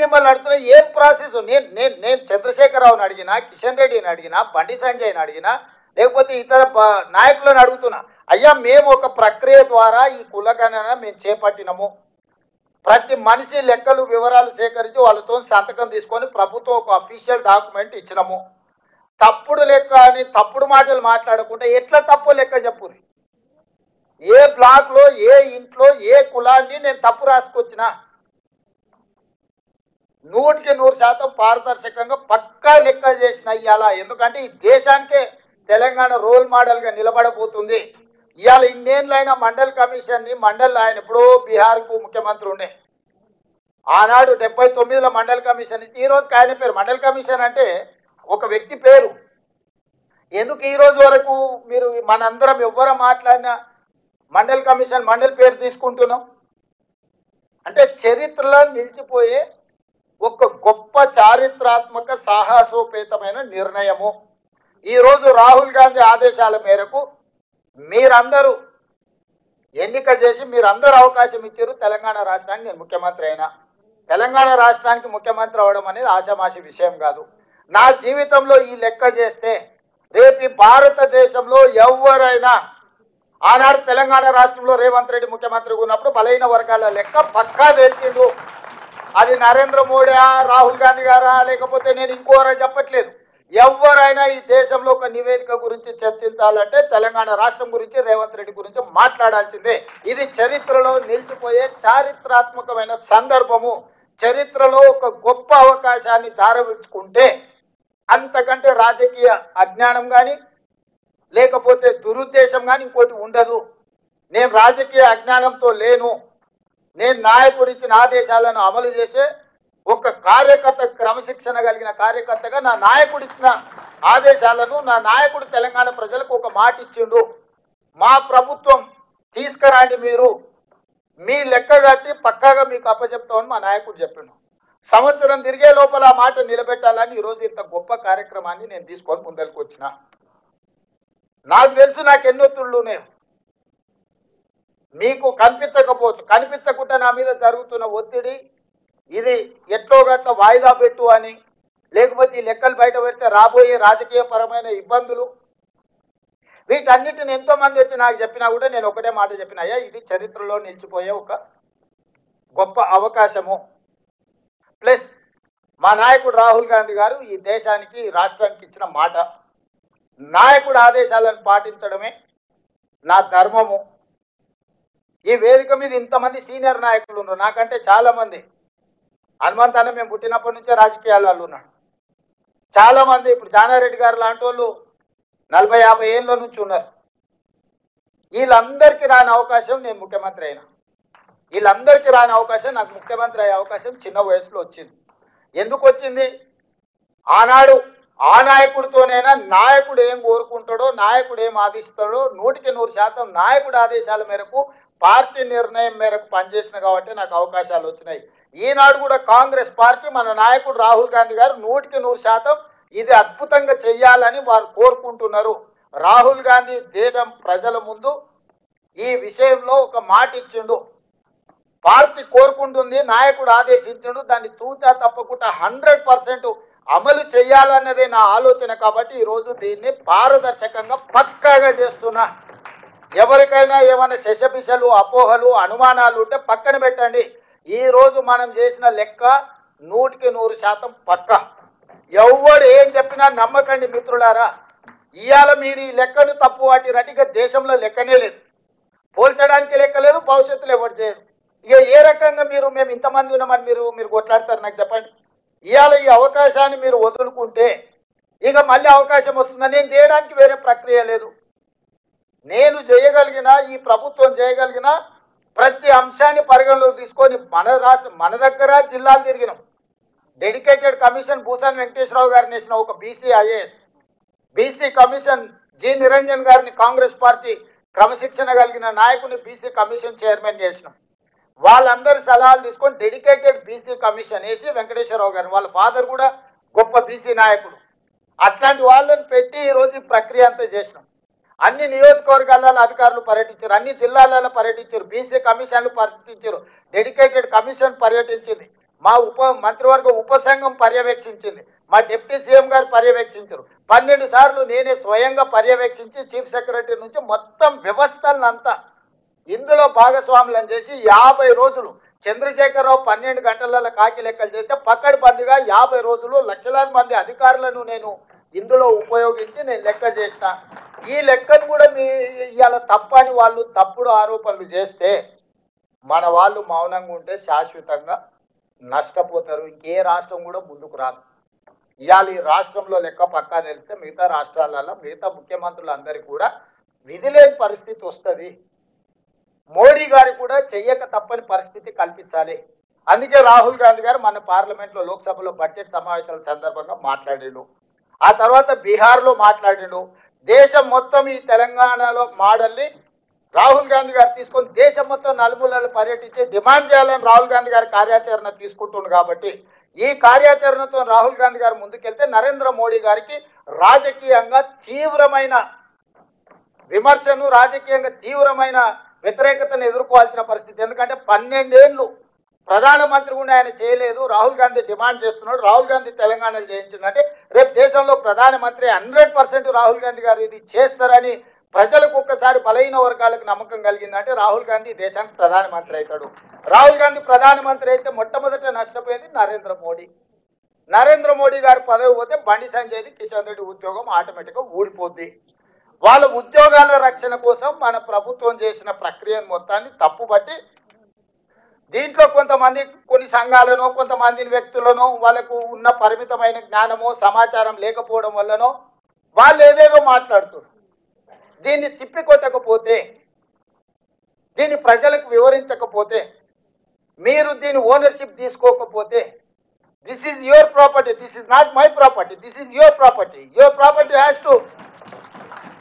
మిమ్మల్ని అడుగుతున్నా ఏం ప్రాసెస్? నేను నేను నేను చంద్రశేఖరరావుని అడిగినా, కిషన్ రెడ్డిని అడిగినా, బండి సంజయ్ని అడిగినా, లేకపోతే ఇతర నాయకులను అడుగుతున్నా, అయ్యా మేము ఒక ప్రక్రియ ద్వారా ఈ కులగణన మేము చేపట్టినము, ప్రతి మనిషి లెక్కలు వివరాలు సేకరించి వాళ్ళతో సంతకం తీసుకొని ప్రభుత్వం ఒక అఫీషియల్ డాక్యుమెంట్ ఇచ్చినాము. తప్పుడు లెక్క అని తప్పుడు మాటలు మాట్లాడకుండా ఎట్లా తప్పు లెక్క చెప్పుది? ఏ బ్లాక్లో ఏ ఇంట్లో ఏ కులాన్ని నేను తప్పు రాసుకొచ్చినా 100% పారదర్శకంగా పక్కా లెక్క చేసిన ఇవాళ. ఎందుకంటే ఈ దేశానికే తెలంగాణ రోల్ మోడల్గా నిలబడబోతుంది. ఇవాళ ఇన్నేళ్ళైనా మండల్ కమిషన్ని ఆయన ఎప్పుడో బీహార్కు ముఖ్యమంత్రి ఉండే, ఆనాడు 79లో మండల్ కమిషన్ ఈ రోజుకి ఆయన పేరు మండల్ కమిషన్ అంటే ఒక వ్యక్తి పేరు. ఎందుకు ఈ రోజు వరకు మీరు మనందరం ఎవ్వరం మాట్లాడినా మండల్ కమిషన్ మండల్ పేరు తీసుకుంటున్నాం అంటే చరిత్రలో నిలిచిపోయే ఒక గొప్ప చారిత్రాత్మక సాహసోపేతమైన నిర్ణయము. ఈరోజు రాహుల్ గాంధీ ఆదేశాల మేరకు మీరందరూ ఎన్నిక చేసి మీరందరూ అవకాశం ఇచ్చారు తెలంగాణ రాష్ట్రానికి. నేను ముఖ్యమంత్రి అయినా తెలంగాణ రాష్ట్రానికి ముఖ్యమంత్రి అవడం అనేది ఆషామాషి విషయం కాదు. నా జీవితంలో ఈ లెక్క చేస్తే రేపు భారతదేశంలో ఎవరైనా ఆనాడు తెలంగాణ రాష్ట్రంలో రేవంత్ రెడ్డి ముఖ్యమంత్రిగా ఉన్నప్పుడు బలైన వర్గాల లెక్క పక్కా తెలిసిండు. అది నరేంద్ర మోడీ రాహుల్ గాంధీ గారా లేకపోతే నేను ఇంకోరా చెప్పట్లేదు. ఎవరైనా ఈ దేశంలో ఒక నివేదిక గురించి చర్చించాలంటే తెలంగాణ రాష్ట్రం గురించి రేవంత్ రెడ్డి గురించి మాట్లాడాల్సిందే. ఇది చరిత్రలో నిలిచిపోయే చారిత్రాత్మకమైన సందర్భము. చరిత్రలో ఒక గొప్ప అవకాశాన్ని జారవించుకుంటే అంతకంటే రాజకీయ అజ్ఞానం కానీ లేకపోతే దురుద్దేశం కానీ ఇంకోటి ఉండదు. నేను రాజకీయ అజ్ఞానంతో లేను. నేను నాయకుడు ఇచ్చిన ఆదేశాలను అమలు చేసే ఒక కార్యకర్త, క్రమశిక్షణ కలిగిన కార్యకర్తగా నా నాయకుడు ఇచ్చిన ఆదేశాలను నా నాయకుడు తెలంగాణ ప్రజలకు ఒక మాట ఇచ్చిండు, మా ప్రభుత్వం తీసుకురండి, మీరు మీ లెక్క కట్టి పక్కాగా మీకు అప్పచెప్తామని మా నాయకుడు చెప్పిండు. సంవత్సరం తిరిగే లోపల ఆ మాట నిలబెట్టాలని ఈరోజు ఇంత గొప్ప కార్యక్రమాన్ని నేను తీసుకొని ముందరికి వచ్చిన. నాకు తెలుసు నాకు ఎన్నో ఒత్తిళ్ళు ఉన్నాయి, మీకు కనిపించకపోవచ్చు. కనిపించకుండా నా మీద జరుగుతున్న ఒత్తిడి ఇది ఎట్లో గట్ల వాయిదా పెట్టు అని, లేకపోతే ఈ లెక్కలు బయట పెడితే రాబోయే రాజకీయ పరమైన ఇబ్బందులు, వీటన్నిటిని ఎంతో మంది వచ్చి నాకు చెప్పినా కూడా నేను ఒకటే మాట చెప్పిన, అయ్యా ఇది చరిత్రలో నిలిచిపోయే ఒక గొప్ప అవకాశము. ప్లస్ మా నాయకుడు రాహుల్ గాంధీ గారు ఈ దేశానికి ఈ రాష్ట్రానికి ఇచ్చిన మాట, నాయకుడు ఆదేశాలను పాటించడమే నా ధర్మము. ఈ వేదిక మీద ఇంతమంది సీనియర్ నాయకులు ఉన్నారు, నాకంటే చాలా మంది. హనుమంత్ అన్న మేము పుట్టినప్పటి నుంచే రాజకీయాలలో ఉన్నాడు. చాలా మంది ఇప్పుడు జానారెడ్డి గారు లాంటి వాళ్ళు 40-50 ఏళ్ళ నుంచి ఉన్నారు. వీళ్ళందరికీ రాని అవకాశం నేను ముఖ్యమంత్రి అయినా. వీళ్ళందరికీ రాని అవకాశం నాకు ముఖ్యమంత్రి అయ్యే అవకాశం చిన్న వయసులో వచ్చింది. ఎందుకు వచ్చింది? ఆనాడు ఆ నాయకుడితోనైనా నాయకుడు ఏం కోరుకుంటాడో, నాయకుడు ఏం ఆదిస్తాడో 100% నాయకుడి ఆదేశాల మేరకు పార్టీ నిర్ణయం మేరకు పనిచేసిన కాబట్టి నాకు అవకాశాలు వచ్చినాయి. ఈనాడు కూడా కాంగ్రెస్ పార్టీ మన నాయకుడు రాహుల్ గాంధీ గారు 100% ఇది అద్భుతంగా చెయ్యాలని వారు కోరుకుంటున్నారు. రాహుల్ గాంధీ దేశం ప్రజల ముందు ఈ విషయంలో ఒక మాట ఇచ్చిండు, పార్టీ కోరుకుంటుంది, నాయకుడు ఆదేశించిండు, దాన్ని తూచా తప్పకుండా 100% అమలు చేయాలన్నదే నా ఆలోచన. కాబట్టి ఈరోజు దీన్ని పారదర్శకంగా పక్కాగా చేస్తున్నా. ఎవరికైనా ఏమైనా శశపిశలు, అపోహలు, అనుమానాలు ఉంటే పక్కన పెట్టండి. ఈరోజు మనం చేసిన లెక్క 100% పక్క. ఎవడు ఏం చెప్పినా నమ్మకండి మిత్రులారా. ఇవాళ మీరు ఈ లెక్కను తప్పు వాటి రటిగా దేశంలో లెక్కనే లేదు, పోల్చడానికి లెక్క లేదు, భవిష్యత్తులో ఎవరు చేయరు. ఇక ఏ రకంగా మేము ఇంతమంది ఉన్నామని మీరు కొట్లాడతారు నాకు చెప్పండి. ఇవాళ ఈ అవకాశాన్ని మీరు వదులుకుంటే ఇక మళ్ళీ అవకాశం వస్తుందని నేను చేయడానికి వేరే ప్రక్రియ లేదు. నేను చేయగలిగిన, ఈ ప్రభుత్వం చేయగలిగిన ప్రతి అంశాన్ని పరిగణలోకి తీసుకొని మన దగ్గర జిల్లాలు తిరిగినాం. డెడికేటెడ్ కమిషన్ భూసాన్ వెంకటేశ్వరరావు గారిని వేసిన ఒక BC-IAS, BC commission G Niranjan గారిని కాంగ్రెస్ పార్టీ క్రమశిక్షణ కలిగిన నాయకుని BC కమిషన్ చైర్మన్ చేసినాం. వాళ్ళందరి సలహాలు తీసుకొని డెడికేటెడ్ BC కమిషన్ వేసి వెంకటేశ్వరరావు గారిని, వాళ్ళ ఫాదర్ కూడా గొప్ప BC నాయకుడు, అట్లాంటి వాళ్ళని పెట్టి ఈరోజు ఈ ప్రక్రియ అంతా చేసినాం. అన్ని నియోజకవర్గాలలో అధికారులు పర్యటించారు, అన్ని జిల్లాలలో పర్యటించారు, BC కమిషన్లు పర్యటించారు, డెడికేటెడ్ కమిషన్ పర్యటించింది. మా మంత్రివర్గ ఉపసంఘం పర్యవేక్షించింది, మా డిప్యూటీ సీఎం గారు పర్యవేక్షించారు. 12 సార్లు నేనే స్వయంగా పర్యవేక్షించి చీఫ్ సెక్రటరీ నుంచి మొత్తం వ్యవస్థలంతా ఇందులో భాగస్వాములను చేసి 50 రోజులు చంద్రశేఖరరావు 12 గంటలలో కాకి లెక్కలు చేస్తే పక్కడబందిగా 50 రోజులు లక్షలాది మంది అధికారులను నేను ఇందులో ఉపయోగించి నేను లెక్క చేసిన. ఈ లెక్కను కూడా మీ ఇవాళ తప్పని వాళ్ళు తప్పుడు ఆరోపణలు చేస్తే మన వాళ్ళు మౌనంగా ఉంటే శాశ్వతంగా నష్టపోతారు. ఇంకే రాష్ట్రం కూడా ముందుకు రాదు. ఇవాళ ఈ రాష్ట్రంలో లెక్క పక్కా తెలిస్తే మిగతా రాష్ట్రాలలో మిగతా ముఖ్యమంత్రులు అందరికీ కూడా విధి లేని పరిస్థితి వస్తుంది. మోడీ గారికి కూడా చెయ్యక తప్పని పరిస్థితి కల్పించాలి. అందుకే రాహుల్ గాంధీ గారు మన పార్లమెంట్లో లోక్సభలో బడ్జెట్ సమావేశాల సందర్భంగా మాట్లాడిండు. ఆ తర్వాత బీహార్లో మాట్లాడిండు. దేశం మొత్తం ఈ తెలంగాణలో మోడల్ని రాహుల్ గాంధీ గారు తీసుకొని దేశం మొత్తం నలుమూలలు పర్యటించి డిమాండ్ చేయాలని రాహుల్ గాంధీ గారి కార్యాచరణ తీసుకుంటుండు. కాబట్టి ఈ కార్యాచరణతో రాహుల్ గాంధీ గారు ముందుకెళ్తే నరేంద్ర మోడీ గారికి రాజకీయంగా తీవ్రమైన విమర్శను, రాజకీయంగా తీవ్రమైన వ్యతిరేకతను ఎదుర్కోవాల్సిన పరిస్థితి. ఎందుకంటే 12 ఏళ్ళు ప్రధానమంత్రి కూడా ఆయన చేయలేదు. రాహుల్ గాంధీ డిమాండ్ చేస్తున్నాడు, రాహుల్ గాంధీ తెలంగాణలో చేయించిందంటే రేపు దేశంలో ప్రధానమంత్రి 100% రాహుల్ గాంధీ గారు ఇది చేస్తారని ప్రజలకు ఒక్కసారి బలహీన వర్గాలకు నమ్మకం కలిగిందంటే రాహుల్ గాంధీ దేశానికి ప్రధానమంత్రి అవుతాడు. రాహుల్ గాంధీ ప్రధానమంత్రి అయితే మొట్టమొదట నష్టపోయేది నరేంద్ర మోడీ. నరేంద్ర మోడీ గారి పదవి పోతే బండి సంజయ్ది, కిషన్ రెడ్డి ఉద్యోగం ఆటోమేటిక్గా ఊడిపోద్ది. వాళ్ళ ఉద్యోగాల రక్షణ కోసం మన ప్రభుత్వం చేసిన ప్రక్రియను మొత్తాన్ని తప్పుబట్టి దీంట్లో కొంతమంది కొన్ని సంఘాలను, కొంతమంది వ్యక్తులను వాళ్ళకు ఉన్న పరిమితమైన జ్ఞానమో సమాచారం లేకపోవడం వల్లనో వాళ్ళు ఏదేదో మాట్లాడుతున్నారు. దీన్ని తిప్పికొట్టకపోతే, దీన్ని ప్రజలకు వివరించకపోతే, మీరు దీని ఓనర్షిప్ తీసుకోకపోతే, this is your property, this is not my property, this is your property, your property has to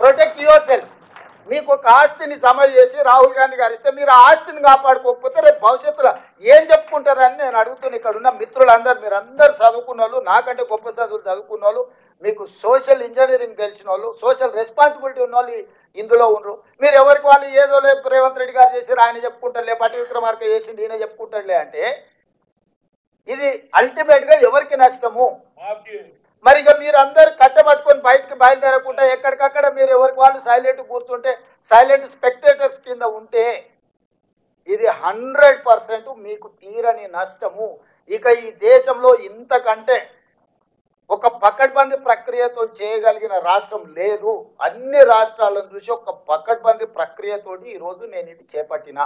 protect your self. మీకు ఒక ఆస్తిని జమ చేసి రాహుల్ గాంధీ గారు ఇస్తే మీరు ఆ ఆస్తిని కాపాడుకోకపోతే రేపు భవిష్యత్తులో ఏం చెప్పుకుంటారని నేను అడుగుతున్నా. ఇక్కడ ఉన్న మిత్రులందరూ, మీరందరూ చదువుకున్న వాళ్ళు, నాకంటే గొప్ప చదువులు చదువుకున్న వాళ్ళు, మీకు సోషల్ ఇంజనీరింగ్ తెలిసిన వాళ్ళు, సోషల్ రెస్పాన్సిబిలిటీ ఉన్న వాళ్ళు ఇందులో ఉండరు. మీరు ఎవరికి వాళ్ళు ఏదో లేదు రేవంత్ రెడ్డి గారు చేసి ఆయన చెప్పుకుంటారులే, పట్టి విక్రమార్క చేసింది ఈయన చెప్పుకుంటారులే అంటే ఇది అల్టిమేట్గా ఎవరికి నష్టము? మరి ఇక మీరు అందరు కట్టబట్టుకొని బయటకు బయలుదేరకుండా ఎక్కడికక్కడ మీరు ఎవరికి వాళ్ళు సైలెంట్ కూర్చుంటే, సైలెంట్ స్పెక్టేటర్స్ కింద ఉంటే ఇది 100% మీకు తీరని నష్టము. ఇక ఈ దేశంలో ఇంతకంటే ఒక పకడ్బందీ ప్రక్రియతో చేయగలిగిన రాష్ట్రం లేదు. అన్ని రాష్ట్రాలను చూసి ఒక పకడ్బందీ ప్రక్రియతోటి ఈరోజు నేను ఇది చేపట్టిన.